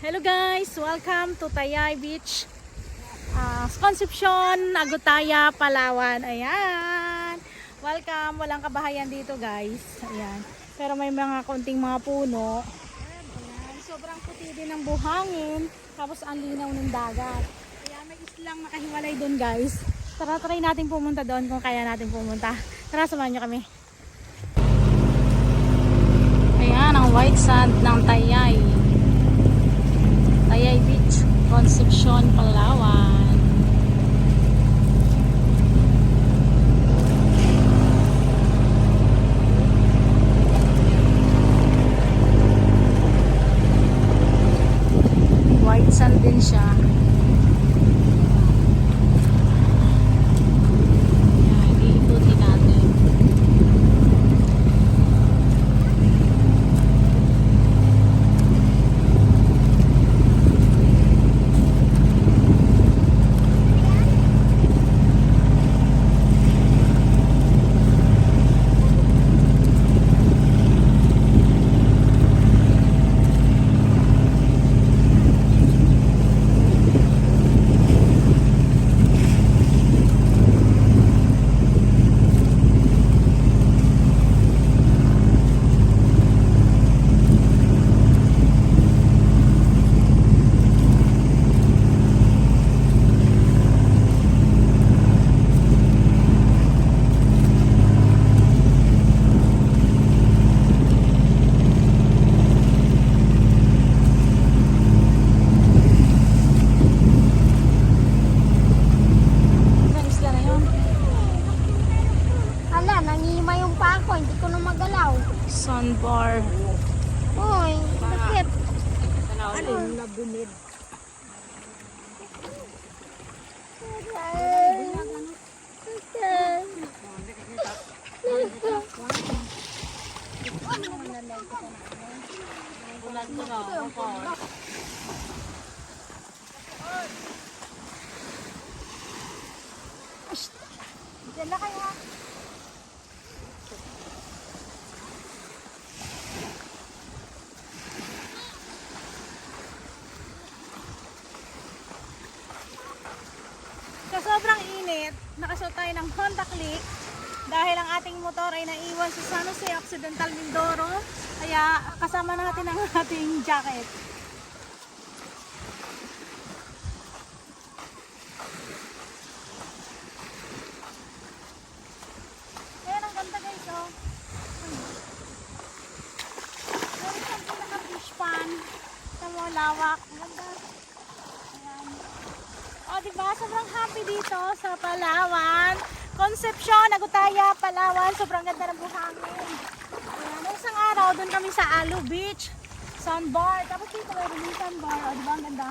Hello guys, welcome to Tayay Beach, Concepcion, Agutaya, Palawan. Ayan, welcome. Walang kabahayan dito guys. Ayan, pero may mga konting mga puno. Ayan, sobrang puti din ng buhangin, tapos ang linaw ng dagat. Kaya may islang nakahiwalay doon guys. Tara, try natin pumunta doon kung kaya natin pumunta. Tara, samahan nyo kami. Ayan ang white sand ng Tayay Beach, Concepcion, Palawan. White sand din siya. Ayan, iikutin natin. Sandbar. Hoy, bakit? Ano? Nabunid. Diyan na kayo ha. Sa sobrang init, nakasuot tayo ng Honda Click dahil ang ating motor ay naiwan sa San Jose Occidental, Mindoro. Kaya kasama natin ang ating jacket. Ayan, ang ganda guys, oh. Meron siyang pinaka-fish pan. Sa mga lawak. Ang ganda. Ayan. O, diba? Sobrang happy dito sa Palawan. Concepcion, Agutaya, Palawan. Sobrang ganda ng buhangin. Ayan. Nung isang araw, doon kami sa Alu Beach. Sandbar. Tapos dito, meron yung sandbar. O, diba? Ang ganda.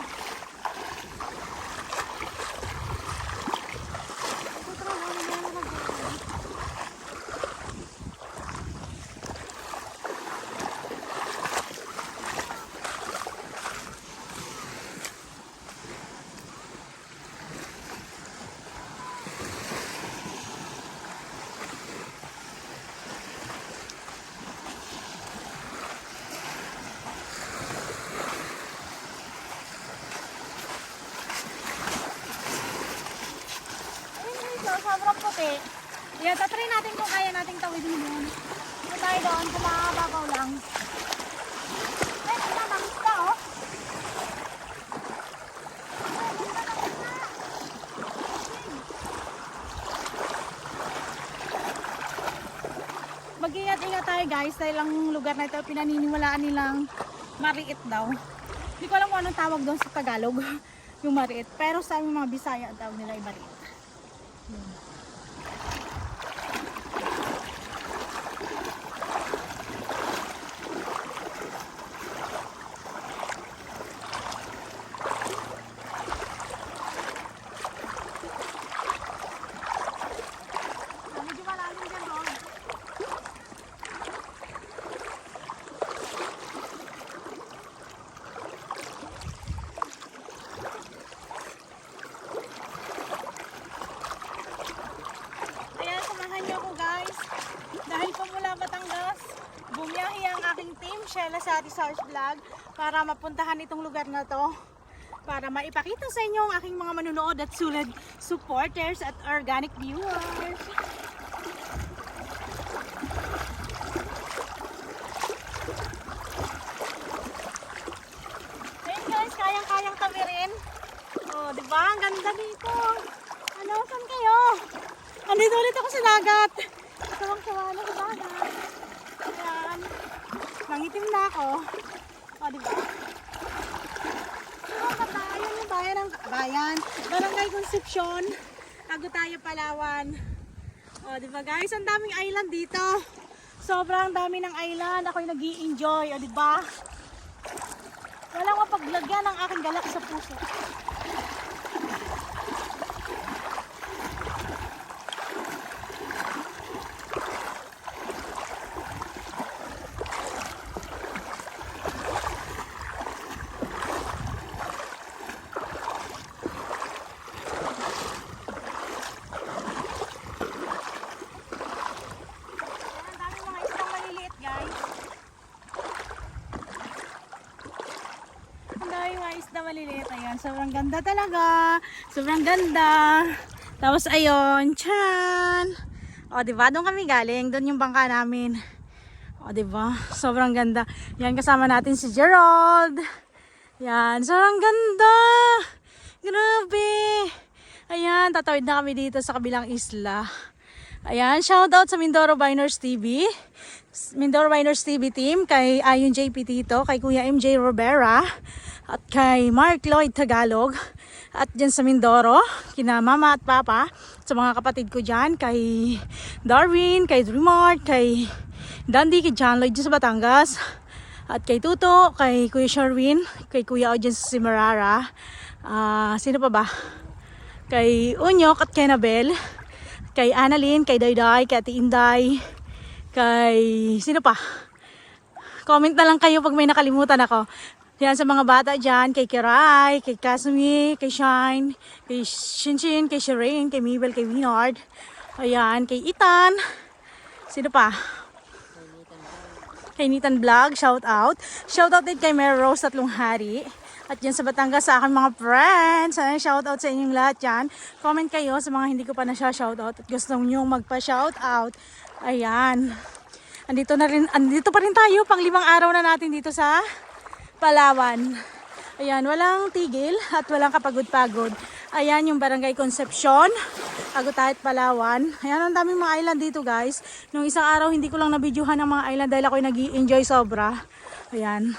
Sobrang puti. Yan, tatry natin kung kaya nating tawidin yun. Kung tayo doon, kung makababaw lang. Ay, ang nangis ka, oh. Mag-ingat-ingat tayo guys, dahil ang lugar na ito pinaniniwalaan nilang mariit daw. Hindi ko alam kung anong tawag doon sa Tagalog, yung mariit. Pero sa mga Bisaya daw nila ay mariit. Medyo malalim dyan doon. Dahil po mula Batangas, bumiyahe ang aking team, Shella sa Ati Sarge Vlog, para mapuntahan itong lugar na to. Para maipakita sa inyo ang aking mga manunood at sulit supporters at organic viewers. Ayun guys, kayang-kayang tawirin. Oh, di ba? Ang ganda dito. Ano, saan kayo? Andito ulit ako sa dagat. Sawang-sawa na sa dagat. Ayan. Nangitim na ako. O, di ba? Ayan yung bayan ng bayan. Barangay Concepcion. Agutaya, Palawan. O, di ba guys? Ang daming island dito. Sobrang dami ng island. Ako'y nag-i-enjoy. O, di ba? Walang mapaglagyan ng aking galak sa puso. Isda maliliit. Ayan, sobrang ganda talaga. Sobrang ganda. Tapos ayun, tcharan. O, diba? Doon kami galing. Doon yung bangka namin. O, diba? Sobrang ganda. Yan, kasama natin si Gerald. Yan, sobrang ganda. Grabe. Ayan, tatawid na kami dito sa kabilang isla. Ayan, shoutout sa Mindoro Biners TV. Mindoro Biners TV team. Kay Ayon JP Tito. Kay Kuya MJ Robera. At kay Mark Lloyd Tagalog. At dyan sa Mindoro, kina mama at papa. Sa mga kapatid ko dyan, kay Darwin, kay Dreamart, kay Dandy, kay John Lloyd dyan sa Batangas. At kay Tuto, kay Kuya Sherwin, kay Kuya O dyan sa Simarara. Sino pa ba? Kay Unyok at kay Nabel. Kay Annalyn, kay Dayday, kay Ate Inday. Kay sino pa? Comment na lang kayo pag may nakalimutan ako. Yan sa mga bata dyan, kay Kiray, kay Kasumi, kay Shine, kay Shinshin, kay Shireen, kay Mabel, kay Winard. Ayan, kay Ethan. Sino pa? Kay Nitan Vlog, shout out. Shout out din kay Mary Rose Tatlong Hari. At yan sa Batangas sa aking mga friends. Ayan, shout out sa inyong lahat yan. Comment kayo sa mga hindi ko pa na siya shout out at gusto nyo magpa-shout out. Ayan. Andito pa rin tayo, pang 5 araw na natin dito sa Palawan. Ayan, walang tigil at walang kapagod-pagod. Ayan yung Barangay Concepcion, Agutay at Palawan. Ayan, ang daming mga island dito guys. Nung isang araw hindi ko lang na-videohan ng mga island dahil ako'y nag-i-enjoy sobra. Ayan.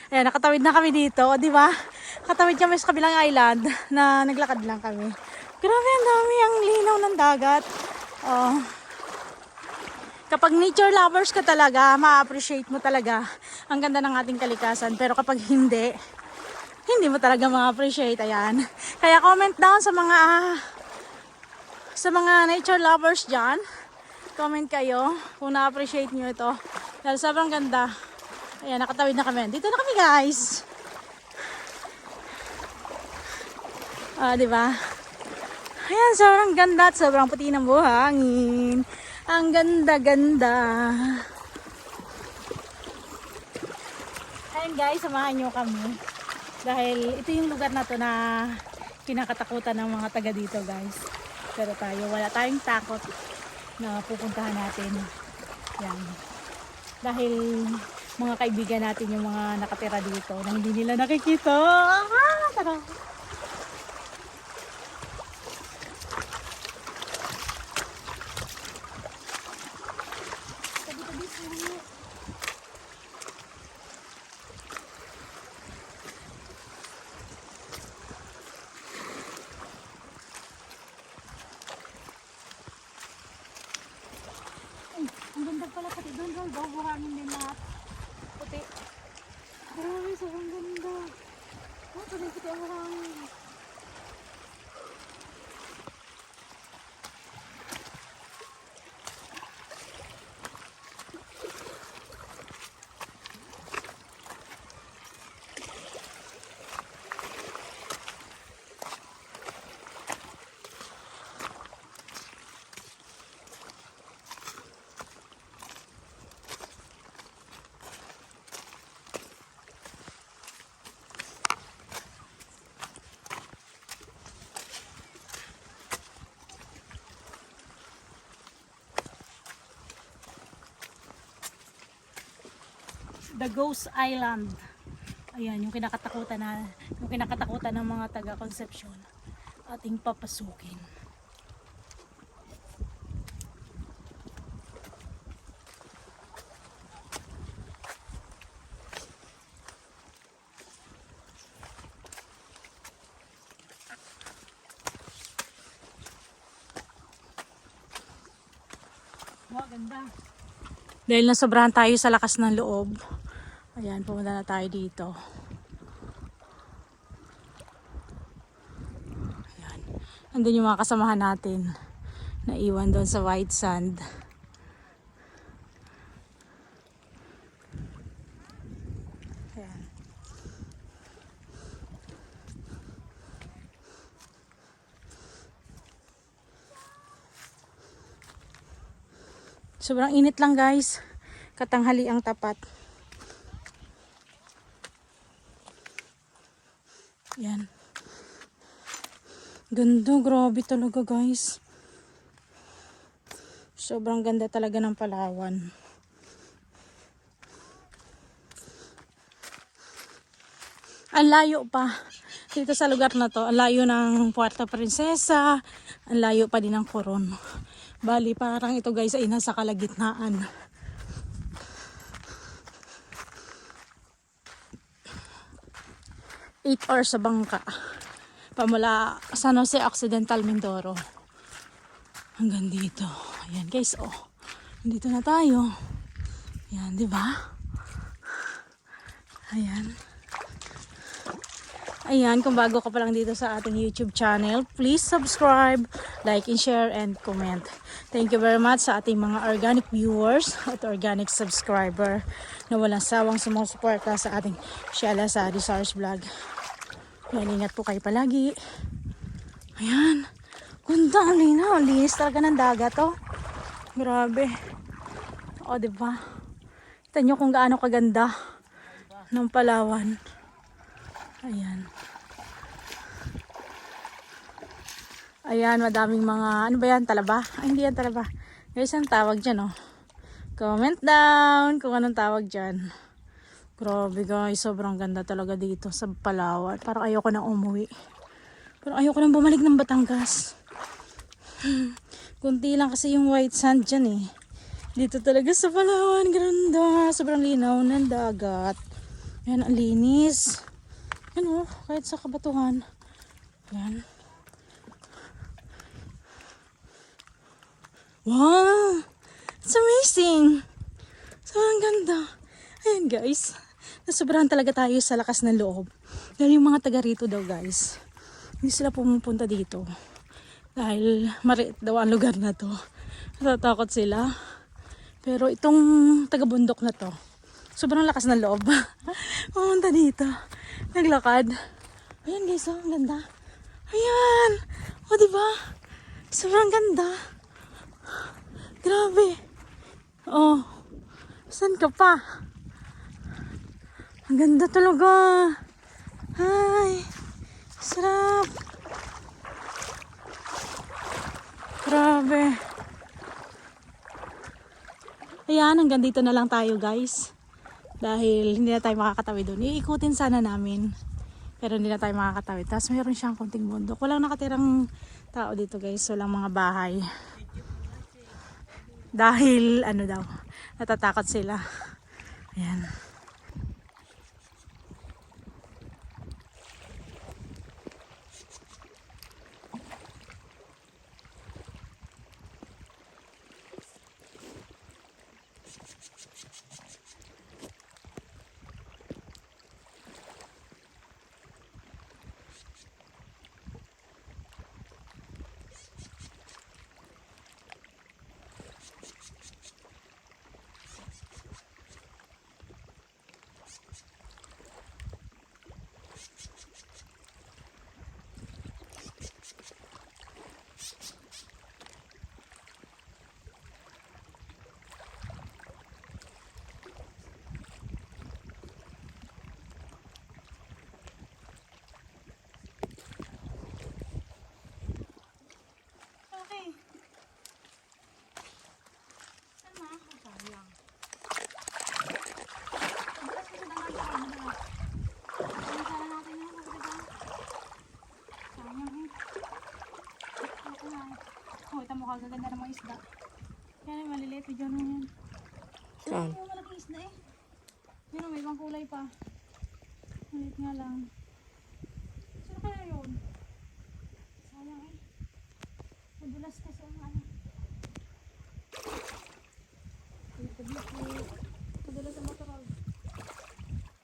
Ayan, nakatawid na kami dito, di ba? Katawid kami sa kabilang island na naglakad lang kami. Grabe, ang dami, ang linaw ng dagat. Oh. Kapag nature lovers ka talaga, ma-appreciate mo talaga ang ganda ng ating kalikasan. Pero kapag hindi mo talaga ma-appreciate. Ayan. Kaya comment down sa mga nature lovers dyan. Comment kayo kung na-appreciate nyo ito. Dahil sobrang ganda. Ayan, nakatawid na kami. Dito na kami guys. Diba? Ayan, sobrang ganda at sobrang puti ng buhangin. Ang ganda-ganda. Ayan guys, samahan nyo kami. Dahil ito yung lugar na to na kinakatakutan ng mga taga dito guys. Pero tayo, wala tayong takot na pupuntahan natin. Yan. Dahil mga kaibigan natin yung mga nakatira dito na hindi nila nakikita. Tara! Ang ganda pala pati doon, buhangin din lahat. Puti. Grabe, sobrang ganda. Puti ang buhangin. The Ghost Island. Ayan, yung kinakatakutan ng mga taga Concepcion. Ating papasukin. Ganda. Dahil nasobrahan tayo sa lakas ng loob. Ayan, pumunta na tayo dito. Ayan. Andun yung mga kasamahan natin na iwan doon sa white sand. Ayan. Sobrang init lang guys. Katanghali ang tapat. Yan. Ganda, grabe talaga guys. Sobrang ganda talaga ng Palawan. Ang layo pa. Dito sa lugar na to, ang layo ng Puerto Princesa, ang layo pa din ng Coron. Bali, parang ito guys ay nasa kalagitnaan. Eight hours sa bangka. Pamula San Jose Occidental, Mindoro. Hanggang dito. Ayan guys, oh. Dito na tayo. Ayan, di ba? Ayan. Ayan, kung bago ka pa lang dito sa ating YouTube channel, please subscribe, like, and share, and comment. Thank you very much sa ating mga organic viewers at organic subscriber na walang sawang sumusuporta sa ating Sheila Sari Sars Vlog. Ayan, ingat po kayo palagi. Ayan, ganda, ang linaw. Ang linis talaga ng dagat, oh. Grabe. O, diba? Kita nyo kung gaano kaganda ng Palawan. Ayan. Ayan, madaming mga, ano ba yan, talaba? Ay, hindi yan talaba. Guys, ang tawag dyan, oh. Comment down kung anong tawag dyan. Grabe guys, sobrang ganda talaga dito sa Palawan. Parang ayoko nang umuwi. Parang ayoko nang bumalik ng Batangas. Kunti lang kasi yung white sand dyan eh. Dito talaga sa Palawan, ganda. Sobrang linaw ng dagat. Ayan, ang linis. Ano, kahit sa kabatuhan. Yan. Wow! It's amazing! Sobrang ganda. Ayan guys. Nasobrahan talaga tayo sa lakas ng loob. Dahil yung mga taga rito daw guys, hindi sila pumupunta dito. Dahil maliit daw ang lugar na to. Natatakot sila. Pero itong taga-bundok na to, sobrang lakas ng loob. Pumunta dito. Naglakad. Ayan guys, oh, ang ganda. Ayan. O, diba? Sobrang ganda. Grabe. Oh. Saan ka pa? Ang ganda talaga. Ay. Sarap. Grabe. Ayan, hanggang dito na lang tayo guys. Dahil hindi na tayo makakatawid doon. Iikutin sana namin. Pero hindi na tayo makakatawid. Tapos mayroon siyang konting bundok. Walang nakatirang tao dito guys. Walang mga bahay. Dahil ano daw, natatakot sila. Ayan. gaganda ng mga isda. Yan, maliliit. Video mo yan. Saan? Yung malaking isda eh. Yun o, may ibang kulay pa. Maliit nga lang. Sino kaya yun? Sayang eh. Madulas kasi ang ano. Madulas ang motorol.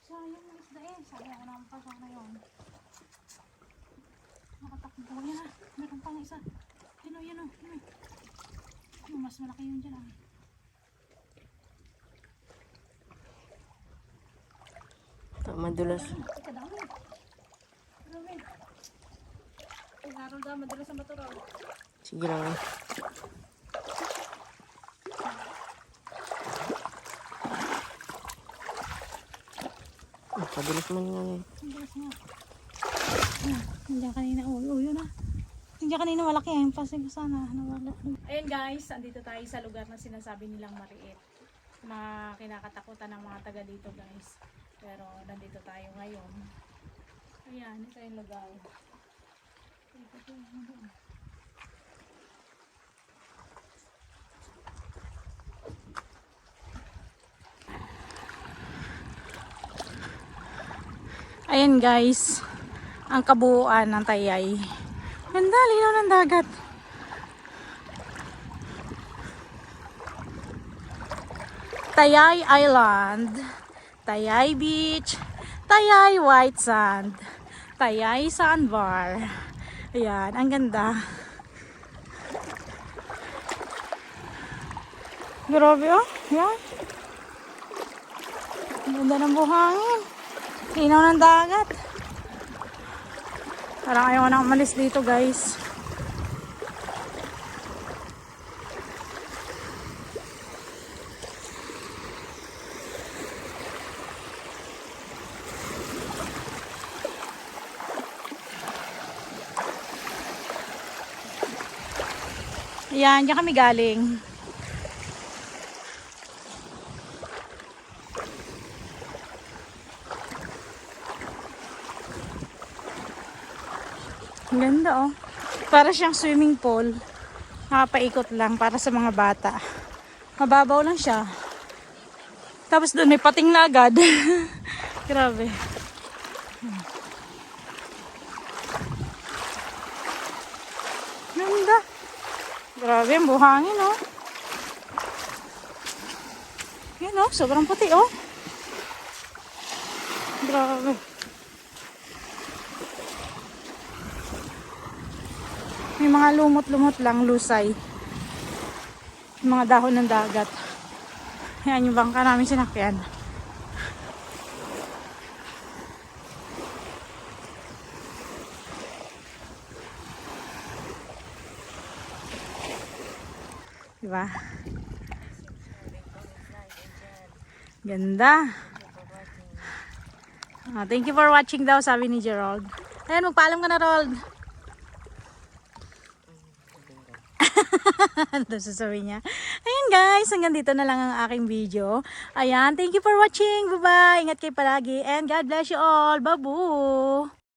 Sayang ang isda eh. Sayang ang naman pa sana yun. Nakatakbo. Yan ah. Meron pang isa. Yun o, yun o. Yun o. Yung mas malaki yun dyan ah. Madulas. Teka daw. Gawin. Ay, Harold daw. Madulas ang motorol. Sige lang. Madulas man nga eh. Madulas nga. Hindi kanina. Oh, yun ah. Hindi kanina malaki. Pasig sana. Nawala. Ayun guys. Andito tayo sa lugar na sinasabi nilang Mariit. Na kinakatakutan ng mga taga dito guys. Pero nandito tayo ngayon. Ayan. Ito yung lugar. Ito yung lugar. Ayan guys, ang kabuuan ng Tayay. Ganda, linaw ng dagat. Tayay Island, Tayay Beach, Tayay White Sand, Tayay Sandbar. Ayan, ang ganda. Grabe oh, yan. Ang ganda ng buhangin. Linaw ng dagat. Parang ayaw na umalis dito guys. Ayan, diyan kami galing. Ang ganda oh. Para siyang swimming pool. Nakapaikot lang para sa mga bata. Mababaw lang siya. Tapos doon may pating na agad. Grabe. Ganda. Grabe ang buhangin oh. Yan oh, sobrang puti oh. Grabe. May mga lumot-lumot lang, lusay. Mga dahon ng dagat. Yan yung bangka namin sinakyan. Diba? Ganda. Thank you for watching daw, sabi ni Gerald. Ayan, magpaalam ka na, Rold. Ano sasabihin niya? Ayan guys, hanggang dito na lang ang aking video. Ayan, thank you for watching. Bye-bye. Ingat kayo palagi. And God bless you all. Babu!